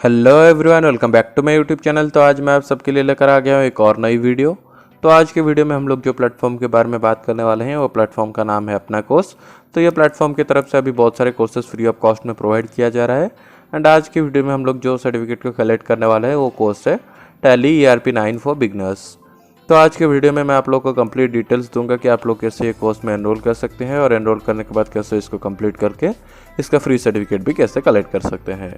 Hello everyone, welcome back to my YouTube channel. तो आज मैं आप सबके लिए लेकर आ गया हूँ एक और नई वीडियो। तो आज के वीडियो में हम लोग जो प्लेटफॉर्म के बारे में बात करने वाले हैं वो प्लेटफॉर्म का नाम है अपना कोर्स। तो ये प्लेटफॉर्म की तरफ से अभी बहुत सारे कोर्सेज फ्री ऑफ कॉस्ट में प्रोवाइड किया जा रहा है। एंड आज की वीडियो में हम लोग जो सर्टिफिकेट को कलेक्ट करने वाले हैं वो कोर्स है टैली ERP 9 फॉर बिगनर्स। तो आज के वीडियो में मैं आप लोग को कंप्लीट डिटेल्स दूंगा कि आप लोग कैसे ये कोर्स में एनरोल कर सकते हैं और एनरोल करने के बाद कैसे इसको कंप्लीट करके इसका फ्री सर्टिफिकेट भी कैसे कलेक्ट कर सकते हैं।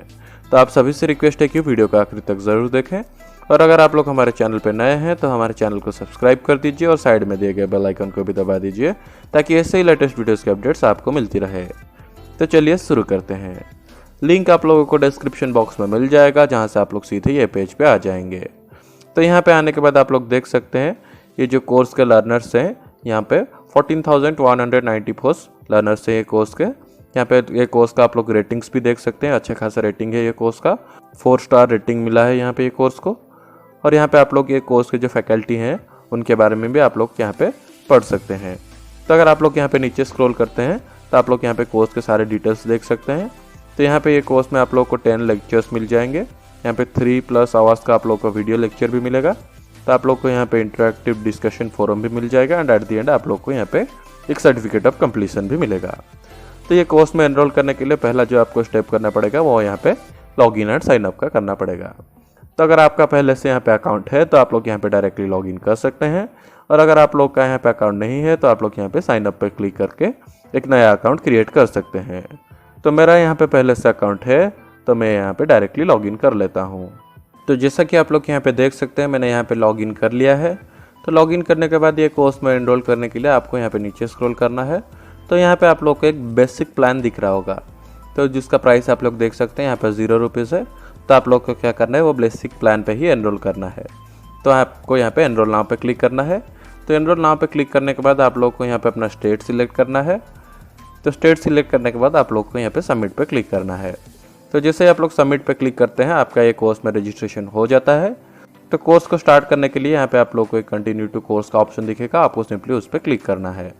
तो आप सभी से रिक्वेस्ट है कि वीडियो को आखिर तक ज़रूर देखें और अगर आप लोग हमारे चैनल पर नए हैं तो हमारे चैनल को सब्सक्राइब कर दीजिए और साइड में दिए गए बेल आइकन को भी दबा दीजिए ताकि ऐसे ही लेटेस्ट वीडियोज़ के अपडेट्स आपको मिलती रहे। तो चलिए शुरू करते हैं। लिंक आप लोगों को डिस्क्रिप्शन बॉक्स में मिल जाएगा जहाँ से आप लोग सीधे ये पेज पे आ जाएंगे। तो यहाँ पे आने के बाद आप लोग देख सकते हैं ये जो कोर्स के लर्नर्स हैं यहाँ पे 14,194 लर्नर्स हैं ये कोर्स के। यहाँ पे ये कोर्स का आप लोग रेटिंग्स भी देख सकते हैं, अच्छा खासा रेटिंग है ये कोर्स का, 4 स्टार रेटिंग मिला है यहाँ पे ये कोर्स को। और यहाँ पे आप लोग ये कोर्स के जो फैकल्टी हैं उनके बारे में भी आप लोग यहाँ पे पढ़ सकते हैं। तो अगर आप लोग यहाँ पे नीचे स्क्रॉल करते हैं तो आप लोग यहाँ पे कोर्स के सारे डिटेल्स देख सकते हैं। तो यहाँ पे ये कोर्स में आप लोग को 10 लेक्चर्स मिल जाएंगे। यहाँ पे 3+ आवर्स का आप लोग को वीडियो लेक्चर भी मिलेगा। तो आप लोग को यहाँ पे इंटरेक्टिव डिस्कशन फोरम भी मिल जाएगा एंड एट द एंड आप लोग को यहाँ पे एक सर्टिफिकेट ऑफ कंप्लीशन भी मिलेगा। तो ये कोर्स में एनरोल करने के लिए पहला जो आपको स्टेप करना पड़ेगा वो यहाँ पे लॉगिन एंड साइन अप का करना पड़ेगा। तो अगर आपका पहले से यहाँ पे अकाउंट है तो आप लोग यहाँ पे डायरेक्टली लॉगिन कर सकते हैं और अगर आप लोग का यहाँ पे अकाउंट नहीं है तो आप लोग यहाँ पे साइन अप पे क्लिक करके एक नया अकाउंट क्रिएट कर सकते हैं। तो मेरा यहाँ पे पहले से अकाउंट है तो मैं यहाँ पे डायरेक्टली लॉगिन कर लेता हूँ। तो जैसा कि आप लोग यहाँ पे देख सकते हैं मैंने यहाँ पे लॉगिन कर लिया है। तो लॉगिन करने के बाद ये कोर्स में एनरोल करने के लिए आपको यहाँ पे नीचे स्क्रॉल करना है। तो यहाँ पे आप लोग को एक बेसिक प्लान दिख रहा होगा तो जिसका प्राइस आप लोग देख सकते हैं यहाँ पे 0 रुपीज़ है। तो आप लोग को क्या करना है वो बेसिक प्लान पे ही एनरोल करना है। तो आपको यहाँ पे एनरोल नाउ पे क्लिक करना है। तो एनरोल नाउ पे क्लिक करने के बाद आप लोग को यहाँ पे अपना स्टेट सिलेक्ट करना है। तो स्टेट सिलेक्ट करने के बाद आप लोग को यहाँ पे सबमिट पे क्लिक करना है। तो जैसे आप लोग सबमिट पे क्लिक करते हैं आपका ये कोर्स में रजिस्ट्रेशन हो जाता है। तो कोर्स को स्टार्ट करने के लिए यहाँ पे आप लोग को एक कंटिन्यू टू कोर्स का ऑप्शन दिखेगा, आपको सिंपली उस पर क्लिक करना है।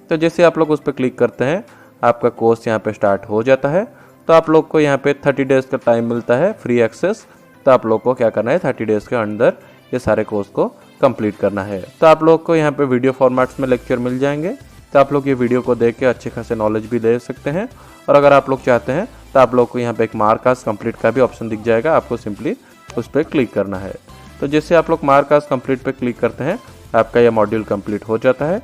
तो जैसे आप लोग उस पर क्लिक करते हैं आपका कोर्स यहाँ पे स्टार्ट हो जाता है। तो आप लोग को यहाँ पे 30 डेज़ का टाइम मिलता है फ्री एक्सेस। तो आप लोग को क्या करना है 30 डेज़ के अंदर ये सारे कोर्स को कंप्लीट करना है। तो आप लोग को यहाँ पे वीडियो फॉर्मेट्स में लेक्चर मिल जाएंगे। तो आप लोग ये वीडियो को देख के अच्छे खासे नॉलेज भी ले सकते हैं और अगर आप लोग चाहते हैं तो आप लोग को यहाँ पे एक मार्क आज कंप्लीट का भी ऑप्शन दिख जाएगा, आपको सिंपली उस पर क्लिक करना है। तो जैसे आप लोग मार्क आज कंप्लीट पे क्लिक करते हैं आपका यह मॉड्यूल कंप्लीट हो जाता है।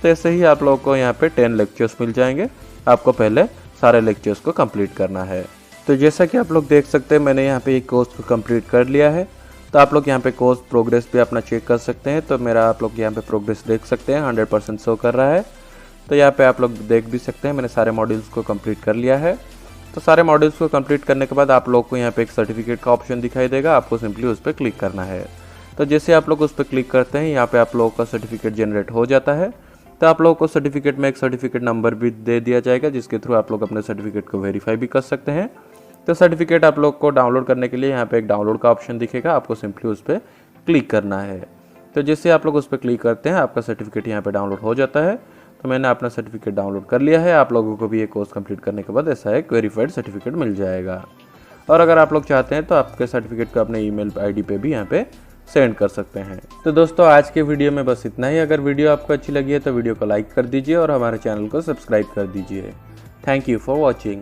तो ऐसे ही आप लोगों को यहाँ पे 10 लेक्चर्स मिल जाएंगे, आपको पहले सारे लेक्चर्स को कंप्लीट करना है। तो जैसा कि आप लोग देख सकते हैं मैंने यहाँ पे एक कोर्स को कंप्लीट कर लिया है। तो आप लोग यहाँ पे कोर्स प्रोग्रेस भी अपना चेक कर सकते हैं। तो मेरा आप लोग यहाँ पे प्रोग्रेस देख सकते हैं 100% शो कर रहा है। तो यहाँ पे आप लोग देख भी सकते हैं मैंने सारे मॉड्यूल्स को कंप्लीट कर लिया है। तो सारे मॉड्यूल्स को कंप्लीट करने के बाद आप लोग को यहाँ पे एक सर्टिफिकेट का ऑप्शन दिखाई देगा, आपको सिंपली उस पर क्लिक करना है। तो जैसे आप लोग उस पर क्लिक करते हैं यहाँ पे आप लोगों का सर्टिफिकेट जनरेट हो जाता है। तो आप लोगों को सर्टिफिकेट में एक सर्टिफिकेट नंबर भी दे दिया जाएगा जिसके थ्रू आप लोग अपने सर्टिफिकेट को वेरीफाई भी कर सकते हैं। तो सर्टिफिकेट आप लोग को डाउनलोड करने के लिए यहाँ पे एक डाउनलोड का ऑप्शन दिखेगा, आपको सिंपली उस पर क्लिक करना है। तो जैसे आप लोग उस पर क्लिक करते हैं आपका सर्टिफिकेट यहाँ पे डाउनलोड हो जाता है। तो मैंने अपना सर्टिफिकेट डाउनलोड कर लिया है। आप लोगों को भी ये कोर्स कंप्लीट करने के बाद ऐसा एक वेरीफाइड सर्टिफिकेट मिल जाएगा और अगर आप लोग चाहते हैं तो आपके सर्टिफिकेट को अपने ईमेल आईडी पे भी यहाँ पे सेंड कर सकते हैं। तो दोस्तों आज के वीडियो में बस इतना ही। अगर वीडियो आपको अच्छी लगी है तो वीडियो को लाइक कर दीजिए और हमारे चैनल को सब्सक्राइब कर दीजिए। Thank you for watching.